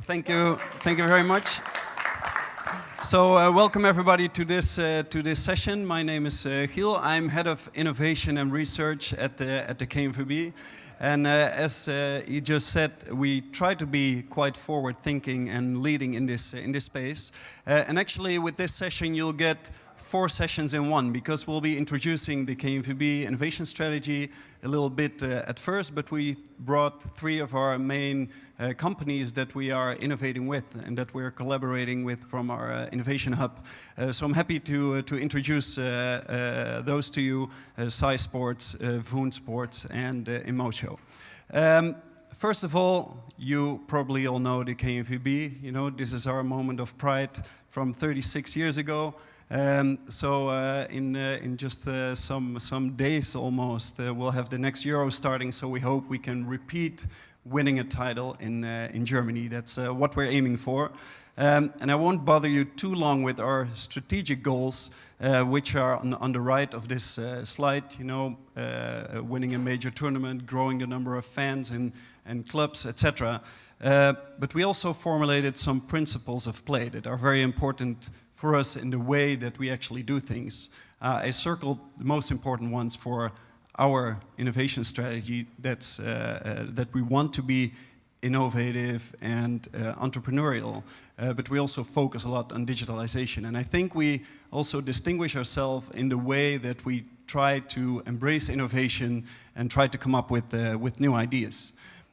Thank you very much. So welcome everybody to this session. My name is Giel. I'm head of innovation and research at the Knvb. And as you just said, we try to be quite forward-thinking and leading in this space. And actually, with this session, you'll get 4 sessions in one, because we'll be introducing the Knvb innovation strategy a little bit at first, but we brought 3 of our main companies that we are innovating with and that we're collaborating with from our innovation hub. So I'm happy to introduce those to you, SciSports, VoonSports, and Inmotio. First of all, you probably all know the Knvb. You know, this is our moment of pride from 36 years ago. So in just some days almost, we'll have the next Euro starting, so we hope we can repeat winning a title in Germany. That's what we're aiming for. And I won't bother you too long with our strategic goals, which are on the right of this slide. You know, winning a major tournament, growing the number of fans and clubs, etc. But we also formulated some principles of play that are very important for us in the way that we actually do things. I circled the most important ones for our innovation strategy. That's that we want to be innovative and entrepreneurial, but we also focus a lot on digitalization. And I think we also distinguish ourselves in the way that we try to embrace innovation and try to come up with new ideas.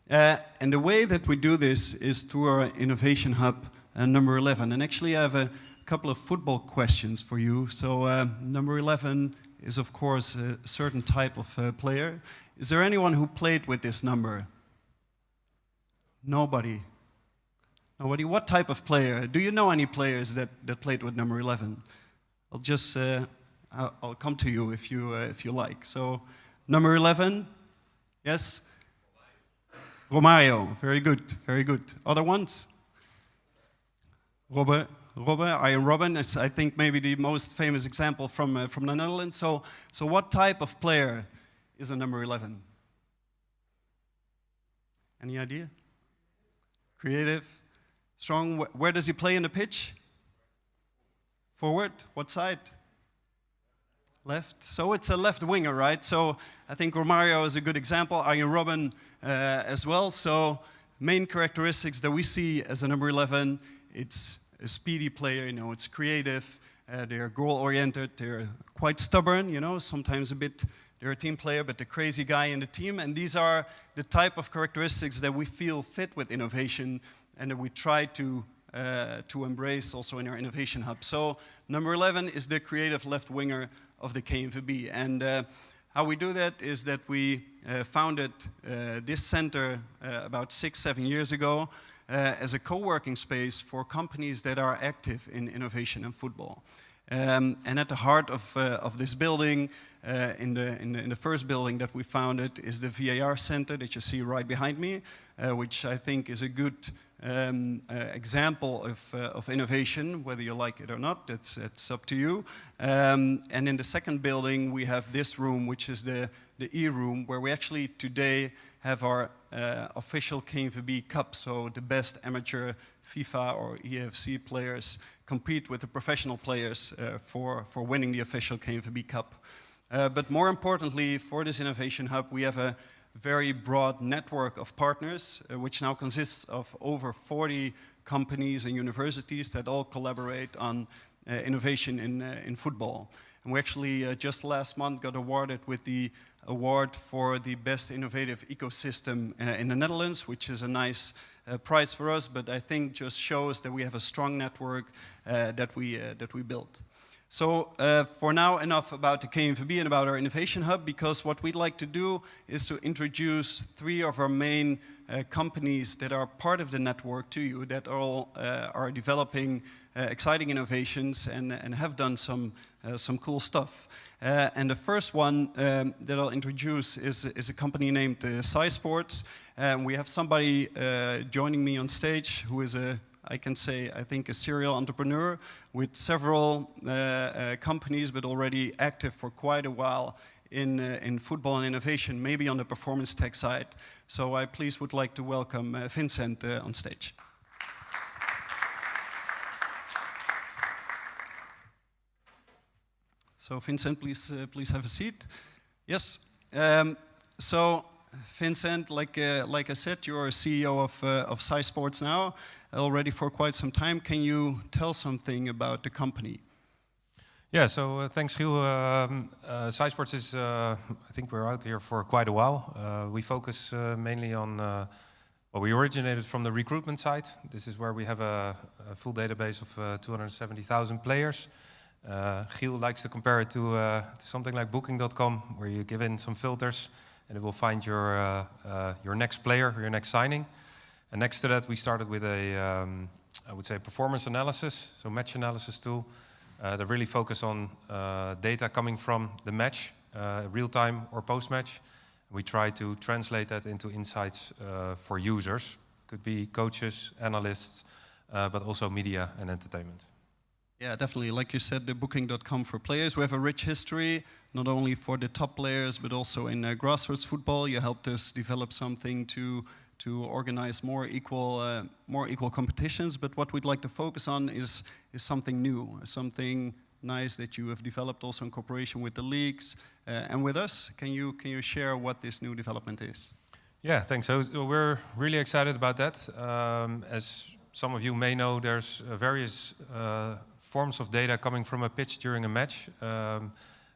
And the way that we do this is through our innovation hub number 11. And actually I have a couple of football questions for you. So number 11 is of course a certain type of player. Is there anyone who played with this number? Nobody. Nobody. What type of player? Do you know any players that played with number 11? I'll just I'll come to you if you like. So number 11, yes. Romario. Very good. Very good. Other ones? Robben, Arjen Robben is, I think, maybe the most famous example from the Netherlands. So what type of player is a number 11? Any idea? Creative, strong. Where does he play in the pitch? Forward. What side? Left. So it's a left winger, right? So I think Romario is a good example. Arjen Robben as well. So main characteristics that we see as a number 11, it's a speedy player, you know, it's creative, they're goal-oriented, they're quite stubborn, you know, sometimes a bit, they're a team player, but the crazy guy in the team. And these are the type of characteristics that we feel fit with innovation and that we try to embrace also in our innovation hub. So number 11 is the creative left winger of the Knvb. And how we do that is that we founded this center about 6-7 years ago as a co-working space for companies that are active in innovation and football. And at the heart of this building, in the first building that we founded, is the VAR center that you see right behind me, which I think is a good example of innovation. Whether you like it or not, it's up to you. And in the second building, we have this room, which is the E-room, where we actually today have our official Knvb Cup, so the best amateur FIFA or EFC players compete with the professional players for winning the official Knvb Cup. But more importantly, for this innovation hub, we have a very broad network of partners, which now consists of over 40 companies and universities that all collaborate on innovation in football. And we actually just last month got awarded with the award for the best innovative ecosystem in the Netherlands, which is a nice prize for us, but I think just shows that we have a strong network that we built. So for now, enough about the Knvb and about our innovation hub, because what we'd like to do is to introduce 3 of our main companies that are part of the network to you, that all are developing exciting innovations and have done some cool stuff. And the first one that I'll introduce is a company named SciSports. We have somebody joining me on stage who is I can say, I think, a serial entrepreneur with several companies, but already active for quite a while in football and innovation, maybe on the performance tech side. So I please would like to welcome Vincent on stage. So Vincent, please have a seat. Yes. So Vincent, like I said, you're a CEO of SciSports now, already for quite some time. Can you tell something about the company? Yeah, so thanks, Giel. SciSports is, I think we're out here for quite a while. We focus mainly on, well, we originated from the recruitment side. This is where we have a full database of 270,000 players. Giel likes to compare it to something like Booking.com, where you give in some filters and it will find your next player, your next signing. And next to that, we started with a, I would say, performance analysis, so match analysis tool. That really focus on data coming from the match, real-time or post-match. We try to translate that into insights for users. Could be coaches, analysts, but also media and entertainment. Yeah, definitely. Like you said, the Booking.com for players. We have a rich history, not only for the top players, but also in grassroots football. You helped us develop something to organize more equal competitions. But what we'd like to focus on is something new, something nice that you have developed also in cooperation with the leagues and with us. Can you share what this new development is? Yeah, thanks. So we're really excited about that. As some of you may know, there's various forms of data coming from a pitch during a match. And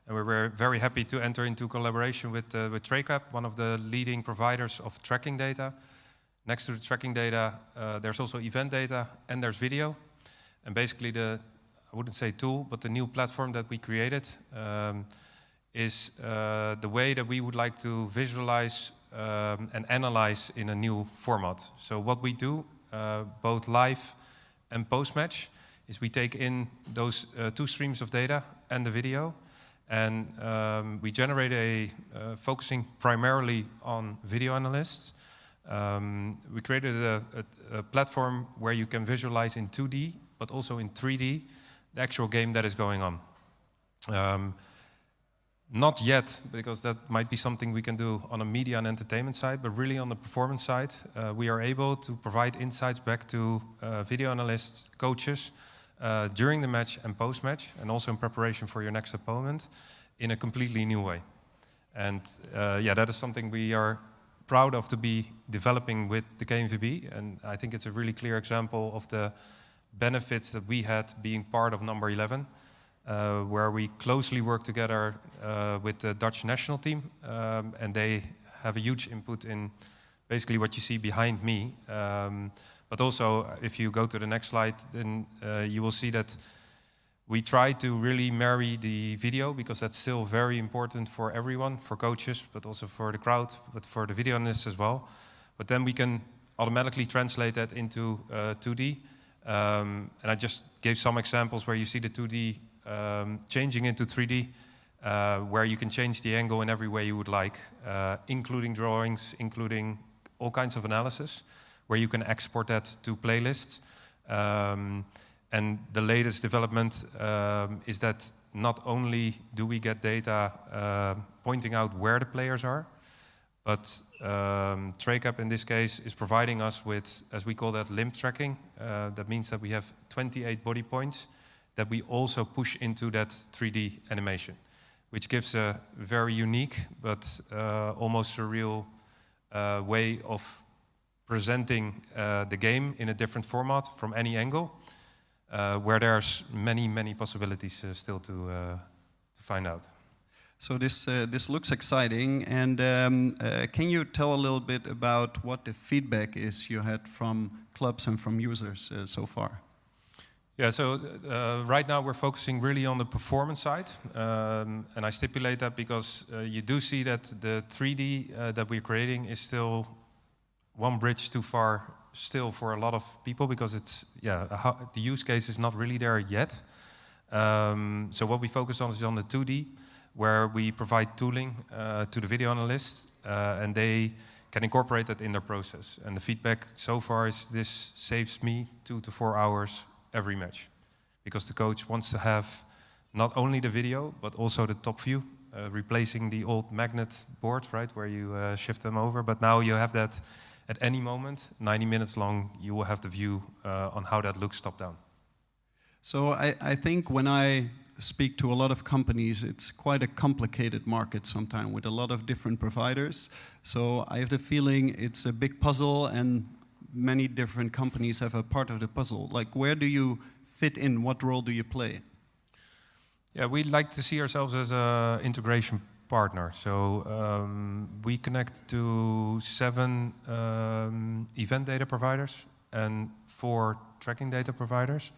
we're very happy to enter into collaboration with Trekap, one of the leading providers of tracking data. Next to the tracking data, there's also event data and there's video. And basically I wouldn't say tool, but the new platform that we created is the way that we would like to visualize and analyze in a new format. So what we do, both live and post-match, is we take in those two streams of data and the video, and we generate focusing primarily on video analysts. We created a platform where you can visualize in 2D, but also in 3D, the actual game that is going on. Not yet, because that might be something we can do on a media and entertainment side, but really on the performance side, we are able to provide insights back to video analysts, coaches, during the match and post-match, and also in preparation for your next opponent, in a completely new way. And yeah, that is something we are proud of to be developing with the Knvb, and I think it's a really clear example of the benefits that we had being part of number 11, where we closely work together with the Dutch national team, and they have a huge input in basically what you see behind me. But also, if you go to the next slide, then you will see that we try to really marry the video, because that's still very important for everyone, for coaches, but also for the crowd, but for the video analysts as well. But then we can automatically translate that into 2D. And I just gave some examples where you see the 2D changing into 3D, where you can change the angle in every way you would like, including drawings, including all kinds of analysis, where you can export that to playlists. And the latest development is that not only do we get data pointing out where the players are, but Trekap in this case is providing us with, as we call that, limb tracking. That means that we have 28 body points that we also push into that 3D animation, which gives a very unique but almost surreal way of presenting the game in a different format from any angle, where there's many possibilities still to find out. So this looks exciting, and can you tell a little bit about what the feedback is you had from clubs and from users so far? Yeah, so right now we're focusing really on the performance side, and I stipulate that because you do see that the 3D that we're creating is still one bridge too far still for a lot of people, because it's, the use case is not really there yet. So what we focus on is on the 2D, where we provide tooling to the video analysts, and they can incorporate that in their process. And the feedback so far is this saves me 2 to 4 hours every match, because the coach wants to have not only the video, but also the top view, replacing the old magnet board, right, where you shift them over. But now you have that at any moment, 90 minutes long, you will have the view on how that looks top down. So I think when I speak to a lot of companies, it's quite a complicated market sometimes with a lot of different providers. So I have the feeling it's a big puzzle and many different companies have a part of the puzzle. Like, where do you fit in? What role do you play? Yeah, we like to see ourselves as an integration partner. So we connect to 7 event data providers and 4 tracking data providers.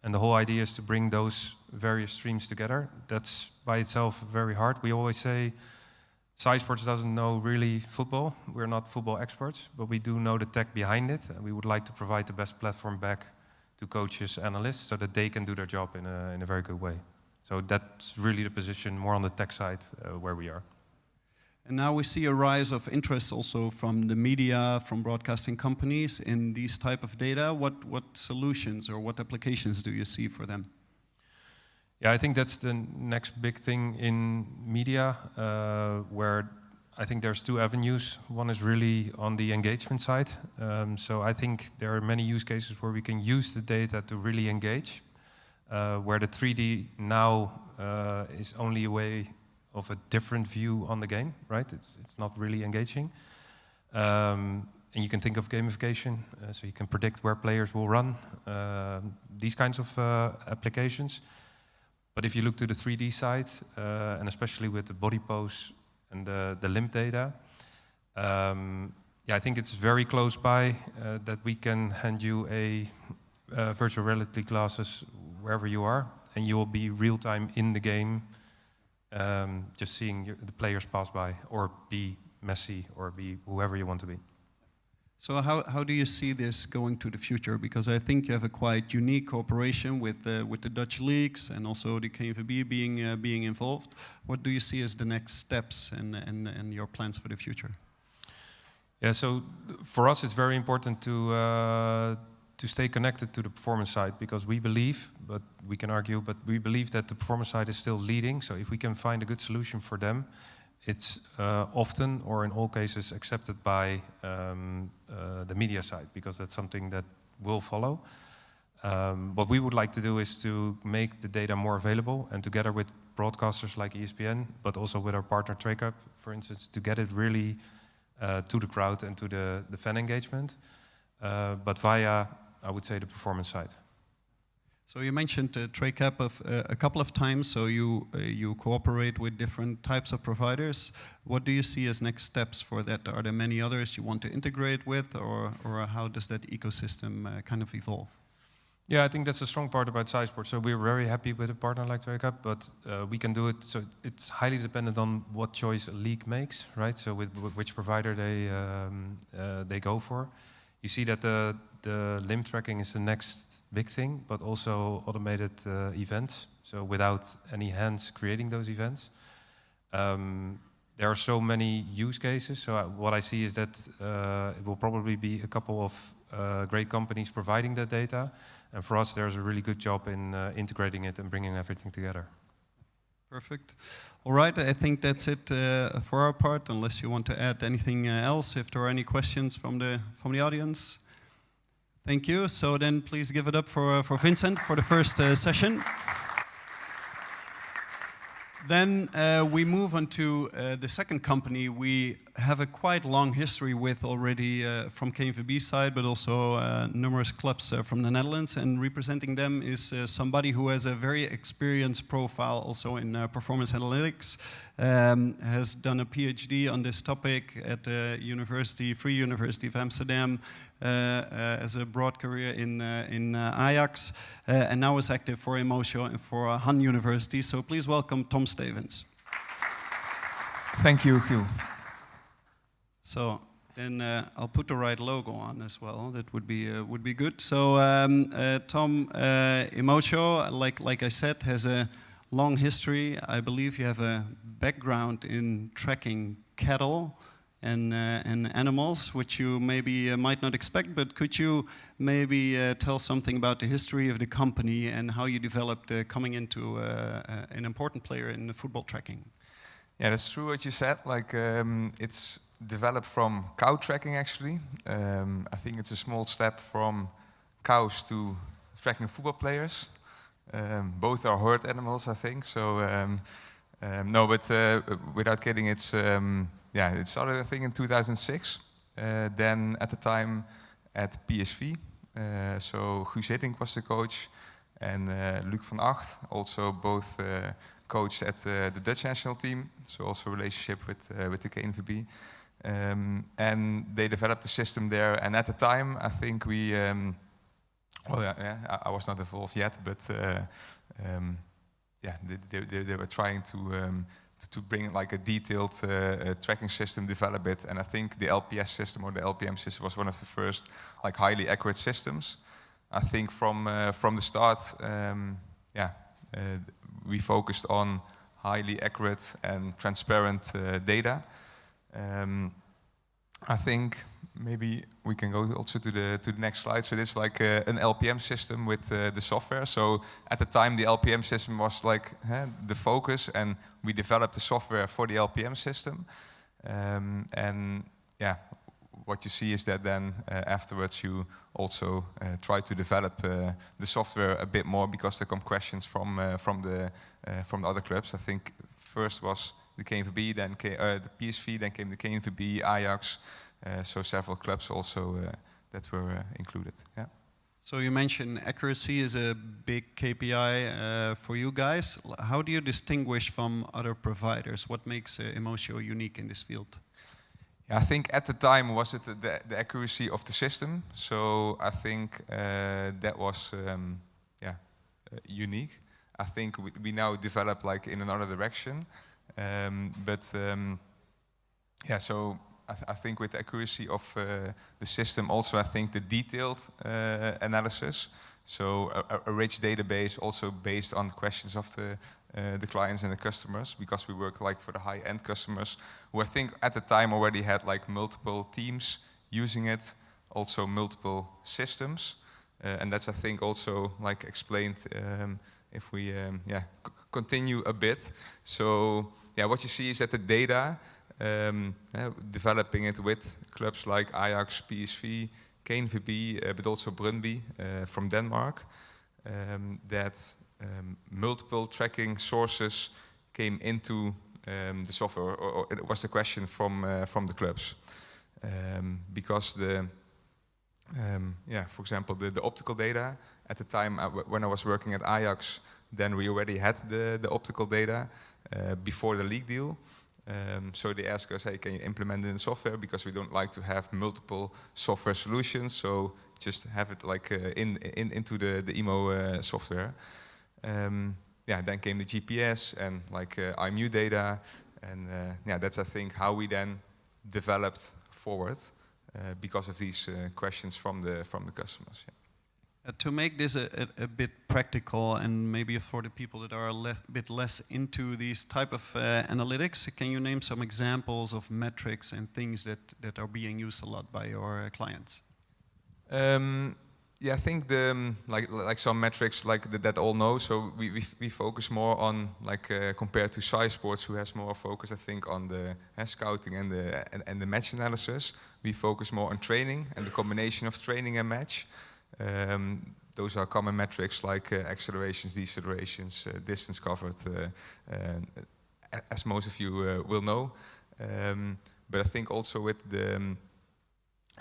And the whole idea is to bring those various streams together. That's by itself very hard. We always say SciSports doesn't know really football. We're not football experts, but we do know the tech behind it. And we would like to provide the best platform back to coaches, analysts, so that they can do their job in a very good way. So that's really the position more on the tech side where we are. And now we see a rise of interest also from the media, from broadcasting companies in these type of data. What solutions or what applications do you see for them? Yeah, I think that's the next big thing in media, where I think there's 2 avenues. One is really on the engagement side. So I think there are many use cases where we can use the data to really engage, where the 3D now is only a way of a different view on the game, right? It's not really engaging. And you can think of gamification, so you can predict where players will run, these kinds of applications. But if you look to the 3D side, and especially with the body pose and the limb data, yeah, I think it's very close by that we can hand you a virtual reality glasses wherever you are, and you will be real time in the game, just seeing the players pass by, or be Messi, or be whoever you want to be. So how do you see this going to the future? Because I think you have a quite unique cooperation with the Dutch leagues and also the Knvb being involved. What do you see as the next steps and your plans for the future? Yeah, so for us it's very important to stay connected to the performance side, because we believe, but we can argue, but we believe that the performance side is still leading. So if we can find a good solution for them, it's often, or in all cases, accepted by the media side, because that's something that will follow. What we would like to do is to make the data more available, and together with broadcasters like ESPN, but also with our partner TrakeUp, for instance, to get it really to the crowd and to the fan engagement, but via, I would say, the performance side. So you mentioned TrakeUp a couple of times, so you cooperate with different types of providers. What do you see as next steps for that? Are there many others you want to integrate with, or how does that ecosystem kind of evolve? Yeah, I think that's a strong part about SciSports. So we're very happy with a partner like TrakeUp, but we can do it, so it's highly dependent on what choice a league makes, right? So with which provider they go for. You see that the limb tracking is the next big thing, but also automated events. So without any hands creating those events. There are so many use cases. So what I see is that it will probably be a couple of great companies providing that data. And for us, there's a really good job in integrating it and bringing everything together. Perfect. All right, I think that's it for our part, unless you want to add anything else, if there are any questions from the audience. Thank you. So then please give it up for Vincent for the first session. Then we move on to the second company we have a quite long history with already from Knvb side, but also numerous clubs from the Netherlands. And representing them is somebody who has a very experienced profile also in performance analytics, has done a PhD on this topic at the Free University of Amsterdam, as a broad career in Ajax, and now is active for Inmotio and for Han University. So please welcome Tom Stevens. Thank you, Giel. So then I'll put the right logo on as well. That would be good. So Tom, Inmotio, like I said, has a long history. I believe you have a background in tracking cattle and animals, which you maybe might not expect, but could you maybe tell something about the history of the company and how you developed coming into an important player in the football tracking? Yeah, that's true what you said. Like, it's developed from cow tracking, actually. I think it's a small step from cows to tracking football players. Both are herd animals, I think. So no, but without kidding, it's it started I think in 2006. Then at the time at PSV, so Guus Hiddink was the coach, and Luc van Acht also both coached at the Dutch national team. So also a relationship with the Knvb. And they developed the system there. And at the time, I think we, I was not involved yet, but they were trying to bring like a detailed tracking system, develop it. And I think the LPS system or the LPM system was one of the first like highly accurate systems. I think from the start, we focused on highly accurate and transparent data. I think maybe we can go also to the next slide. So this is like an LPM system with the software. So at the time, the LPM system was like the focus, and we developed the software for the LPM system. And yeah, what you see is that then afterwards you also try to develop the software a bit more, because there come questions from the other clubs. I think first was the Knvb, then the PSV, then came the Knvb, Ajax, so several clubs also that were included. Yeah. So you mentioned accuracy is a big KPI for you guys. How do you distinguish from other providers? What makes Inmotio unique in this field? Yeah, I think at the time was it the accuracy of the system. So I think that was unique. I think we now develop like in another direction. So I think with the accuracy of the system, also I think the detailed analysis, so a rich database also based on questions of the clients and the customers, because we work like for the high-end customers, who I think at the time already had like multiple teams using it, also multiple systems, and that's I think also like explained if we continue a bit. So yeah, what you see is that the data, developing it with clubs like Ajax, PSV, Knvb, but also Brøndby from Denmark, that multiple tracking sources came into the software, or it was the question from the clubs, because for example, the optical data at the time when I was working at Ajax, then we already had the optical data before the league deal. So they asked us, hey, can you implement it in software? Because we don't like to have multiple software solutions, so just have it like into the IMO software. Then came the GPS and like IMU data, and that's I think how we then developed forward because of these questions from the customers. Yeah. To make this a bit practical, and maybe for the people that are a bit less into these type of analytics, can you name some examples of metrics and things that are being used a lot by your clients? I think like some metrics like that all know. So we focus more on like compared to SciSports, who has more focus I think on the scouting and the match analysis. We focus more on training and the combination of training and match. Those are common metrics like accelerations, decelerations, distance covered, as most of you will know. But I think also with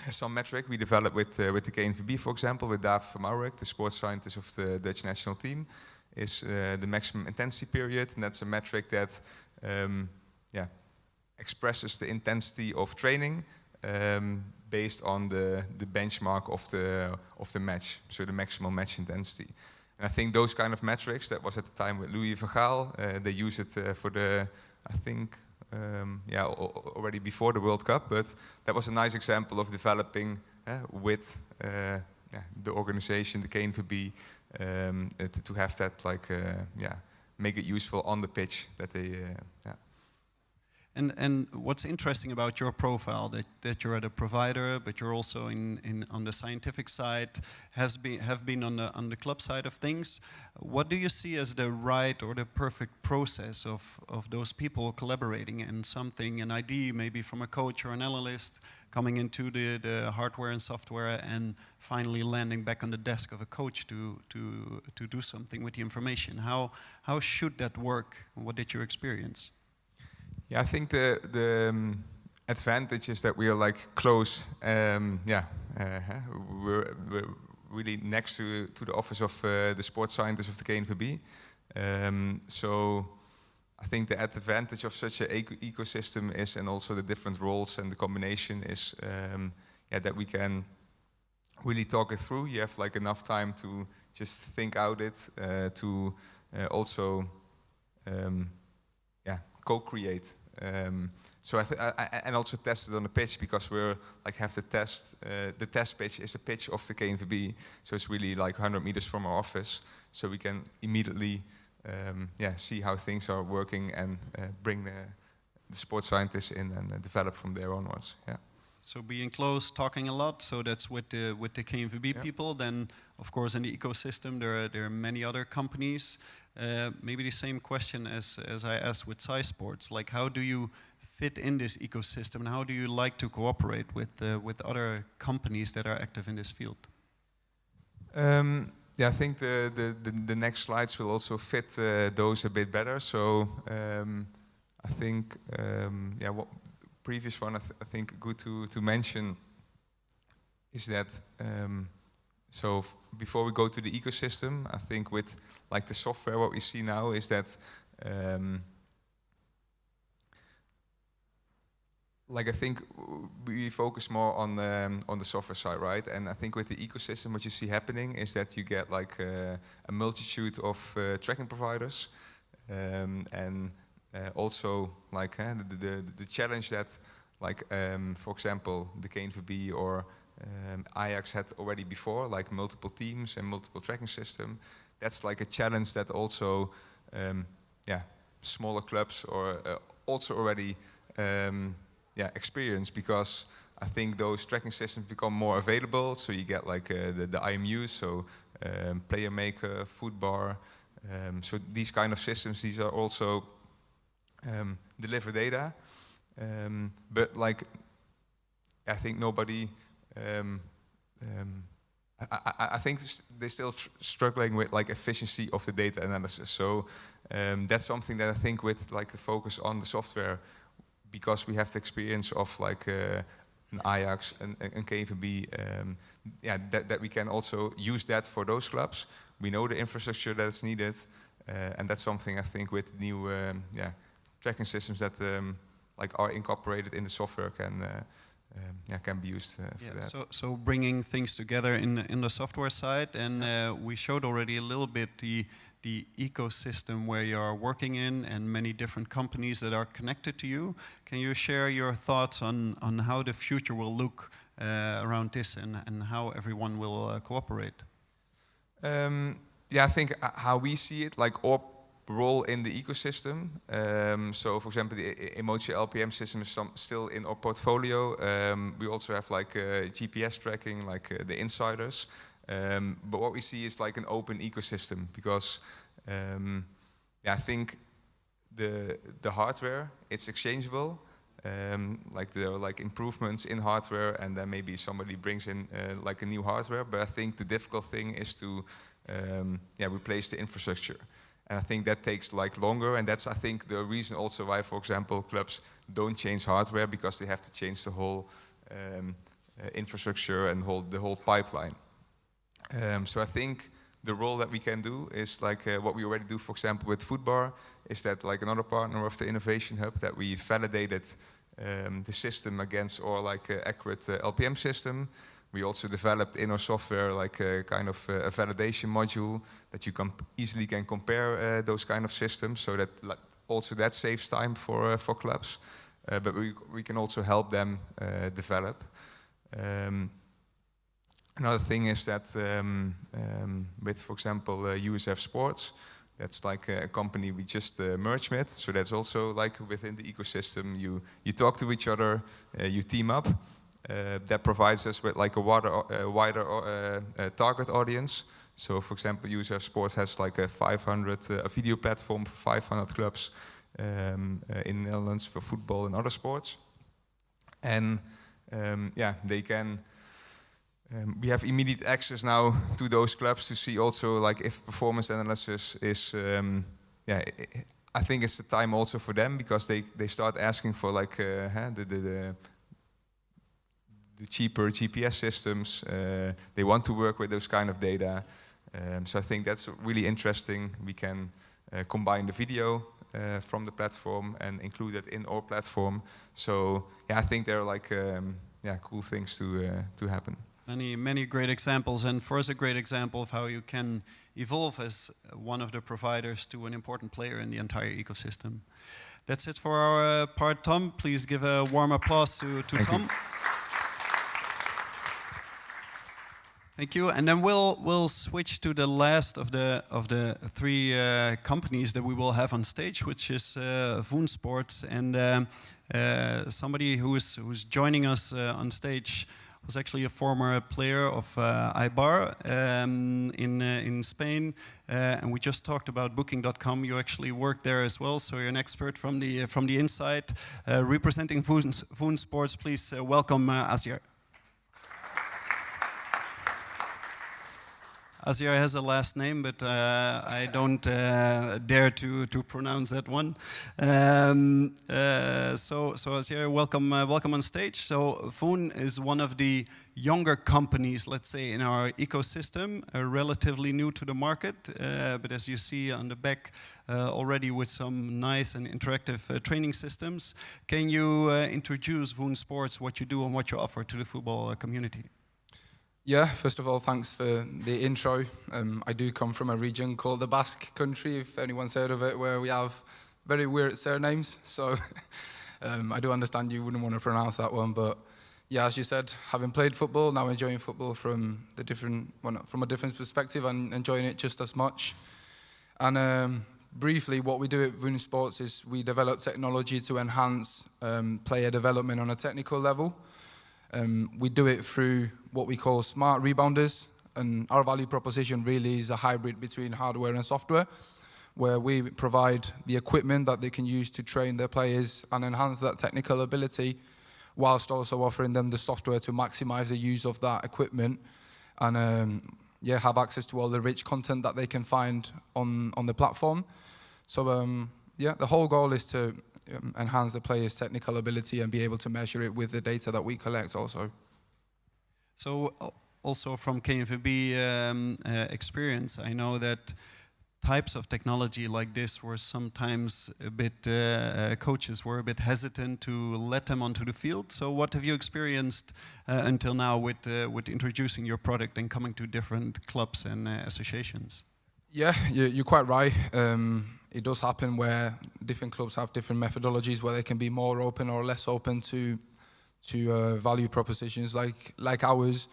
some metric we developed with the Knvb, for example, with David van Maurik, the sports scientist of the Dutch national team, is the maximum intensity period, and that's a metric that expresses the intensity of training based on the benchmark of the match, so the maximum match intensity. And I think those kind of metrics, that was at the time with Louis van Gaal, they use it for I think already before the World Cup, but that was a nice example of developing with the organization, the Knvb, to have that like make it useful on the pitch that they. And what's interesting about your profile, that you're at a provider, but you're also on the scientific side, have been on the club side of things. What do you see as the right or the perfect process of those people collaborating and something, an idea maybe from a coach or an analyst, coming into the hardware and software and finally landing back on the desk of a coach to do something with the information? How should that work? What did you experience? Yeah, I think the advantage is that we are like close. We're really next to the office of the sports scientist of the Knvb. So I think the advantage of such an ecosystem is, and also the different roles and the combination is, that we can really talk it through. You have like enough time to just think out it, to also co-create. So and also test it on the pitch, because we're like have the test pitch is a pitch of the Knvb, so it's really like 100 meters from our office, so we can immediately see how things are working and bring the sports scientists in and develop from there onwards. Yeah. So being close, talking a lot. So that's with the Knvb people. Then, of course, in the ecosystem, there are many other companies. Maybe the same question as I asked with SciSports. Like, how do you fit in this ecosystem, and how do you like to cooperate with other companies that are active in this field? I think the next slides will also fit those a bit better. So I think what previous one I think good to mention is that so before we go to the ecosystem, I think with like the software, what we see now is that like I think we focus more on the software side, right? And I think with the ecosystem, what you see happening is that you get like a multitude of tracking providers, and also like the challenge that like for example the Knvb or Ajax had already before, like multiple teams and multiple tracking system. That's like a challenge that also smaller clubs or also already experience, because I think those tracking systems become more available. So you get like the IMUs, so player maker, footbar. So these kind of systems, these are also deliver data, but like I think nobody. I think they're still struggling with like efficiency of the data analysis. So that's something that I think with like the focus on the software, because we have the experience of like an Ajax and Knvb, that we can also use that for those clubs. We know the infrastructure that is needed, and that's something I think with new tracking systems that like are incorporated in the software can be used for that. So bringing things together in the software side, and we showed already a little bit the ecosystem where you are working in, and many different companies that are connected to you. Can you share your thoughts on how the future will look around this, and how everyone will cooperate? I think how we see it, like our role in the ecosystem. So, for example, the Inmotio LPM system is still in our portfolio. We also have like GPS tracking, like the insiders. But what we see is like an open ecosystem, because I think the hardware, it's exchangeable. Like there are like improvements in hardware, and then maybe somebody brings in like a new hardware. But I think the difficult thing is to replace the infrastructure. And I think that takes like longer, and that's I think the reason also why, for example, clubs don't change hardware, because they have to change the whole infrastructure and the whole pipeline. So I think the role that we can do is like what we already do, for example, with Footbar, is that like another partner of the Innovation Hub, that we validated the system against our like accurate LPM system. We also developed in our software like a kind of a validation module that you can easily compare those kind of systems, so that also that saves time for clubs. But we can also help them develop. Another thing is that with, for example, USF Sports, That's like a company we just merged with. So that's also like within the ecosystem. You talk to each other, you team up. That provides us with like a wider target audience. So, for example, SciSports has like a video platform for 500 clubs in the Netherlands for football and other sports. And they can. We have immediate access now to those clubs to see also like if performance analysis is. I think it's the time also for them because they start asking for like the cheaper GPS systems. They want to work with those kind of data. So I think that's really interesting. We can combine the video from the platform and include it in our platform. So I think there are like cool things to happen. Many great examples, and for us a great example of how you can evolve as one of the providers to an important player in the entire ecosystem. That's it for our part, Tom. Please give a warm applause to Tom. You. Thank you. And then we'll switch to the last of the three companies that we will have on stage, which is VoonSports, and somebody who's joining us on stage was actually a former player of Eibar in Spain, and we just talked about Booking.com. You actually worked there as well, so you're an expert from the inside. Representing VoonSports, please welcome Asier. Asier has a last name, but I don't dare to pronounce that one. So Asier, welcome on stage. So Voon is one of the younger companies, let's say, in our ecosystem, relatively new to the market, but as you see on the back, already with some nice and interactive training systems. Can you introduce VoonSports, what you do and what you offer to the football community? Yeah, first of all, thanks for the intro. I do come from a region called the Basque Country, if anyone's heard of it, where we have very weird surnames. So I do understand you wouldn't want to pronounce that one, but yeah, as you said, having played football, now enjoying football from a different perspective and enjoying it just as much. And briefly, what we do at VoonSports is we develop technology to enhance player development on a technical level. We do it through what we call smart rebounders, and our value proposition really is a hybrid between hardware and software, where we provide the equipment that they can use to train their players and enhance that technical ability, whilst also offering them the software to maximize the use of that equipment and have access to all the rich content that they can find on the platform. So the whole goal is to enhance the player's technical ability and be able to measure it with the data that we collect also. So also from Knvb experience, I know that types of technology like this were sometimes a bit, coaches were a bit hesitant to let them onto the field. So what have you experienced until now with introducing your product and coming to different clubs and associations? Yeah, you're quite right. It does happen where different clubs have different methodologies where they can be more open or less open to value propositions like ours.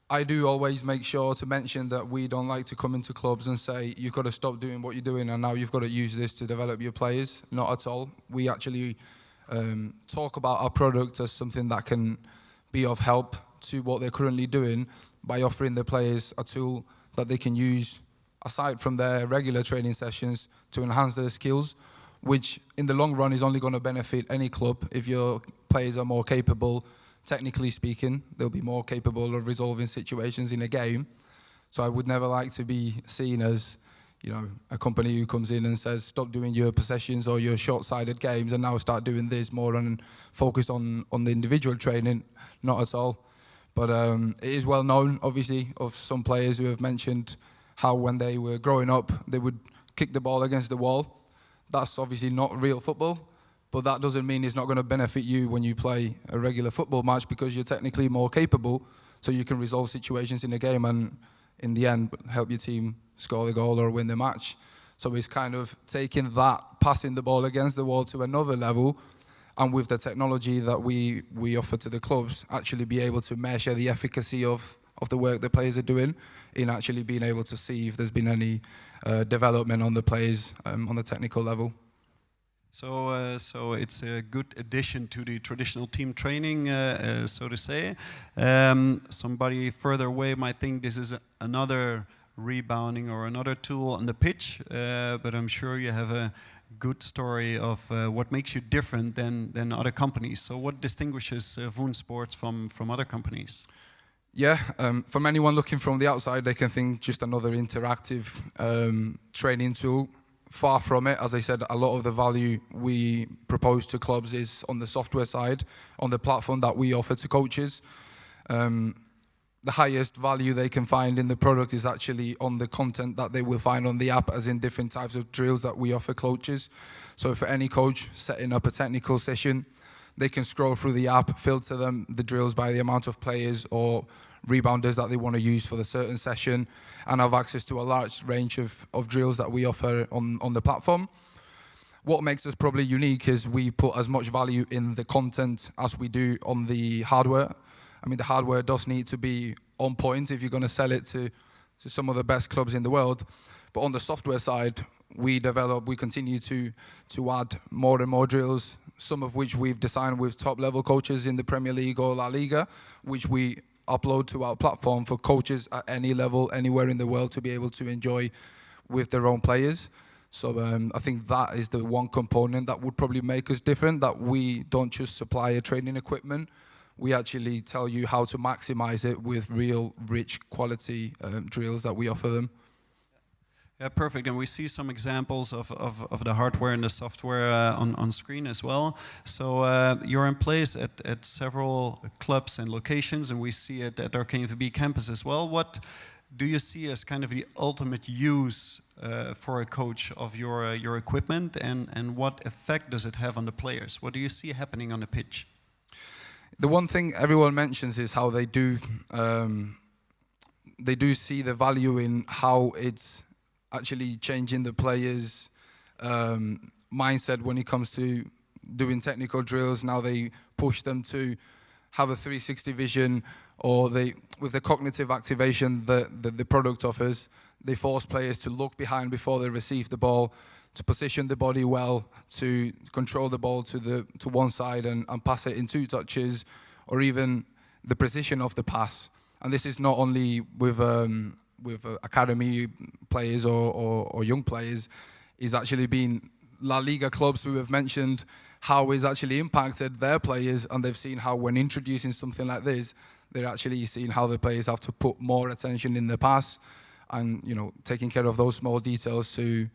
I do always make sure to mention that we don't like to come into clubs and say, you've got to stop doing what you're doing and now you've got to use this to develop your players. Not at all. We actually talk about our product as something that can be of help to what they're currently doing by offering the players a tool that they can use aside from their regular training sessions to enhance their skills, which in the long run is only going to benefit any club. If your players are more capable, technically speaking, they'll be more capable of resolving situations in a game. So I would never like to be seen as, a company who comes in and says, stop doing your possessions or your short-sided games and now start doing this more and focus on the individual training. Not at all. But it is well known, obviously, of some players who have mentioned how when they were growing up, they would kick the ball against the wall. That's obviously not real football, but that doesn't mean it's not going to benefit you when you play a regular football match because you're technically more capable, so you can resolve situations in the game and, in the end, help your team score the goal or win the match. So it's kind of taking that, passing the ball against the wall to another level, and with the technology that we offer to the clubs, actually be able to measure the efficacy of of the work the players are doing in actually being able to see if there's been any development on the players on the technical level. So it's a good addition to the traditional team training, so to say. Somebody further away might think this is another rebounding or another tool on the pitch, but I'm sure you have a good story of what makes you different than other companies. So what distinguishes VoonSports from other companies? Yeah, from anyone looking from the outside, they can think just another interactive training tool. Far from it. As I said, a lot of the value we propose to clubs is on the software side, on the platform that we offer to coaches. The highest value they can find in the product is actually on the content that they will find on the app, as in different types of drills that we offer coaches. So for any coach setting up a technical session, they can scroll through the app, filter the drills by the amount of players or rebounders that they want to use for the certain session, and have access to a large range of drills that we offer on the platform. What makes us probably unique is we put as much value in the content as we do on the hardware. I mean, the hardware does need to be on point if you're going to sell it to some of the best clubs in the world. But on the software side, we continue to add more and more drills, some of which we've designed with top-level coaches in the Premier League or La Liga, which we upload to our platform for coaches at any level, anywhere in the world, to be able to enjoy with their own players. So I think that is the one component that would probably make us different, that we don't just supply a training equipment. We actually tell you how to maximize it with real, rich quality drills that we offer them. Yeah, perfect. And we see some examples of the hardware and the software on screen as well. So you're in place at several clubs and locations, and we see it at our Knvb campus as well. What do you see as kind of the ultimate use for a coach of your equipment, and what effect does it have on the players? What do you see happening on the pitch? The one thing everyone mentions is how they do see the value in how it's actually changing the players' mindset when it comes to doing technical drills. Now they push them to have a 360 vision, or with the cognitive activation that the product offers, they force players to look behind before they receive the ball, to position the body well, to control the ball to one side and pass it in 2 touches, or even the precision of the pass. And this is not only with academy players or young players. It's actually been La Liga clubs who have mentioned how it's actually impacted their players, and they've seen how when introducing something like this, they're actually seeing how the players have to put more attention in the pass, and taking care of those small details to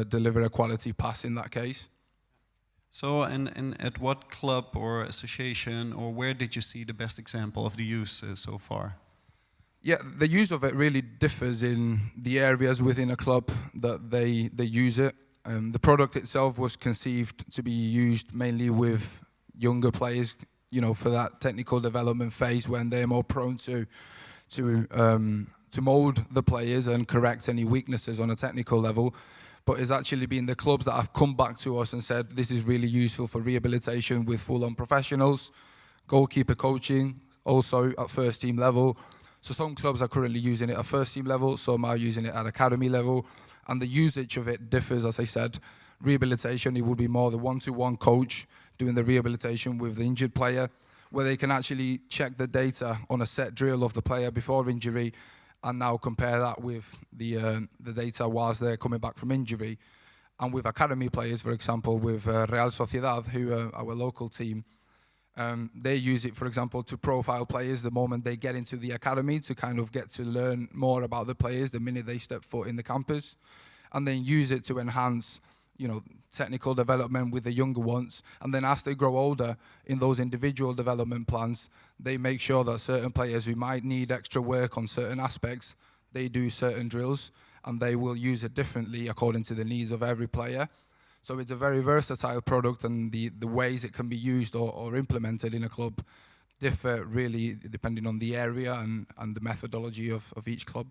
deliver a quality pass in that case. So, and at what club or association, or where did you see the best example of the use so far? Yeah, the use of it really differs in the areas within a club that they use it. The product itself was conceived to be used mainly with younger players, for that technical development phase when they're more prone to mold the players and correct any weaknesses on a technical level. But it's actually been the clubs that have come back to us and said this is really useful for rehabilitation with full-on professionals, goalkeeper coaching, also at first team level. So some clubs are currently using it at first team level, some are using it at academy level, and the usage of it differs, as I said. Rehabilitation, it would be more the one-to-one coach doing the rehabilitation with the injured player, where they can actually check the data on a set drill of the player before injury, and now compare that with the data whilst they're coming back from injury. And with academy players, for example, with Real Sociedad, who are our local team, they use it, for example, to profile players the moment they get into the academy, to kind of get to learn more about the players the minute they step foot in the campus, and then use it to enhance, technical development with the younger ones. And then as they grow older, in those individual development plans, they make sure that certain players who might need extra work on certain aspects, they do certain drills, and they will use it differently according to the needs of every player. So it's a very versatile product, and the ways it can be used or implemented in a club differ really depending on the area and the methodology of each club.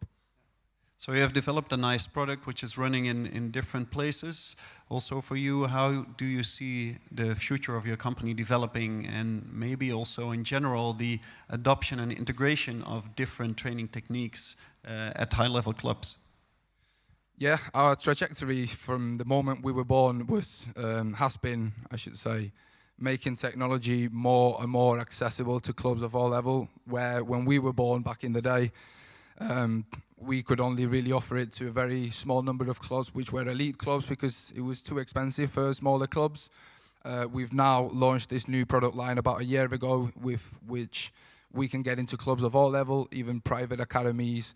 So you have developed a nice product which is running in different places. Also for you, how do you see the future of your company developing, and maybe also in general the adoption and integration of different training techniques at high-level clubs? Yeah, our trajectory from the moment we were born has been, I should say, making technology more and more accessible to clubs of all level, where when we were born back in the day, we could only really offer it to a very small number of clubs, which were elite clubs, because it was too expensive for smaller clubs. We've now launched this new product line about a year ago, with which we can get into clubs of all level, even private academies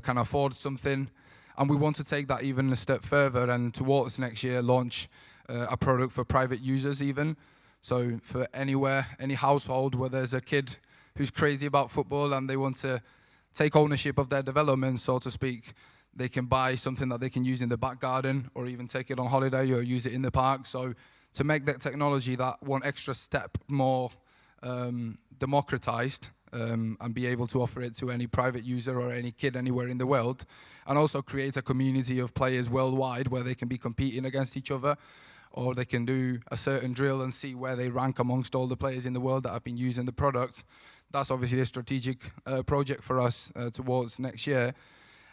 can afford something. And we want to take that even a step further, and towards next year launch a product for private users even. So for anywhere, any household where there's a kid who's crazy about football and they want to take ownership of their development, so to speak, they can buy something that they can use in the back garden, or even take it on holiday or use it in the park. So to make that technology that one extra step more democratized, and be able to offer it to any private user or any kid anywhere in the world, and also create a community of players worldwide where they can be competing against each other, or they can do a certain drill and see where they rank amongst all the players in the world that have been using the product. That's obviously a strategic project for us towards next year.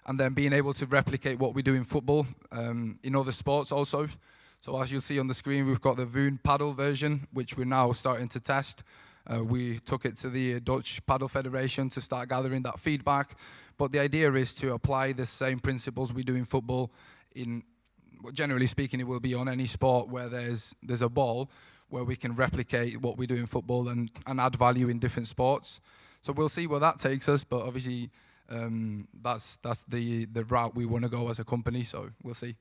And then being able to replicate what we do in football in other sports also. So as you'll see on the screen, we've got the Voon paddle version, which we're now starting to test. We took it to the Dutch Paddle Federation to start gathering that feedback. But the idea is to apply the same principles we do in football in, generally speaking, it will be on any sport where there's a ball, where we can replicate what we do in football and add value in different sports. So we'll see where that takes us, but obviously that's the route we want to go as a company, so we'll see.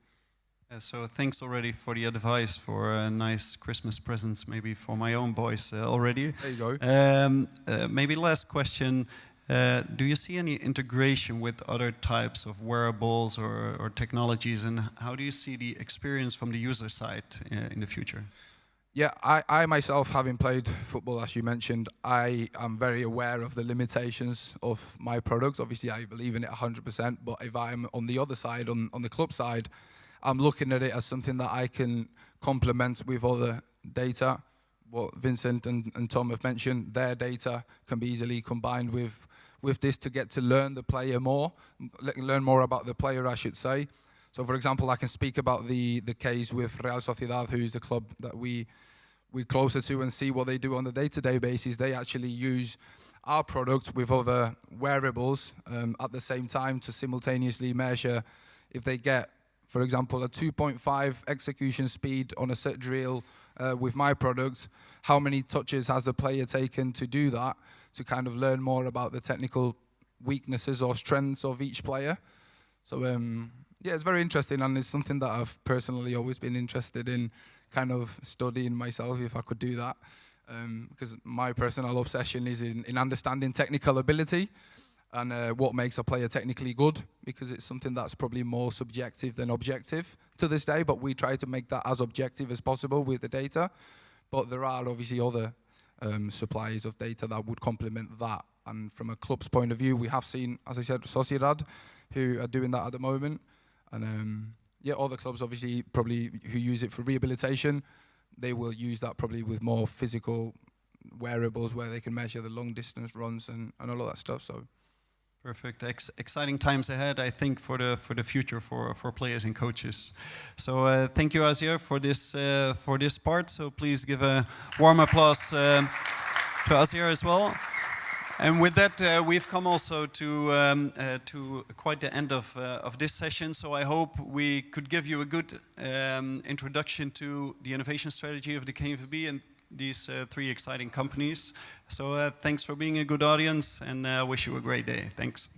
So thanks already for the advice, for nice Christmas presents, maybe for my own boys already. There you go. Maybe last question, do you see any integration with other types of wearables or technologies, and how do you see the experience from the user side in the future? Yeah, I myself, having played football, as you mentioned, I am very aware of the limitations of my product. Obviously, I believe in it 100%, but if I'm on the other side, on the club side, I'm looking at it as something that I can complement with other data. What Vincent and Tom have mentioned, their data can be easily combined with this to get to learn the player more, learn more about the player, I should say. So, for example, I can speak about the case with Real Sociedad, who is the club that we're closer to, and see what they do on a day-to-day basis. They actually use our product with other wearables at the same time to simultaneously measure if they get, for example, a 2.5 execution speed on a set drill with my product, how many touches has the player taken to do that, to kind of learn more about the technical weaknesses or strengths of each player. So, yeah, it's very interesting, and it's something that I've personally always been interested in kind of studying myself, if I could do that. Because my personal obsession is in understanding technical ability and what makes a player technically good, because it's something that's probably more subjective than objective to this day, but we try to make that as objective as possible with the data. But there are obviously other suppliers of data that would complement that. And from a club's point of view, we have seen, as I said, Sociedad, who are doing that at the moment. And yeah, other clubs obviously probably who use it for rehabilitation, they will use that probably with more physical wearables where they can measure the long distance runs and all of that stuff. So perfect. Exciting times ahead, I think, for the future for players and coaches. So thank you, Asier, for this part. So please give a warm applause to Asier as well. And with that, we've come also to quite the end of this session. So I hope we could give you a good introduction to the innovation strategy of the Knvb and these three exciting companies. So thanks for being a good audience, and wish you a great day. Thanks.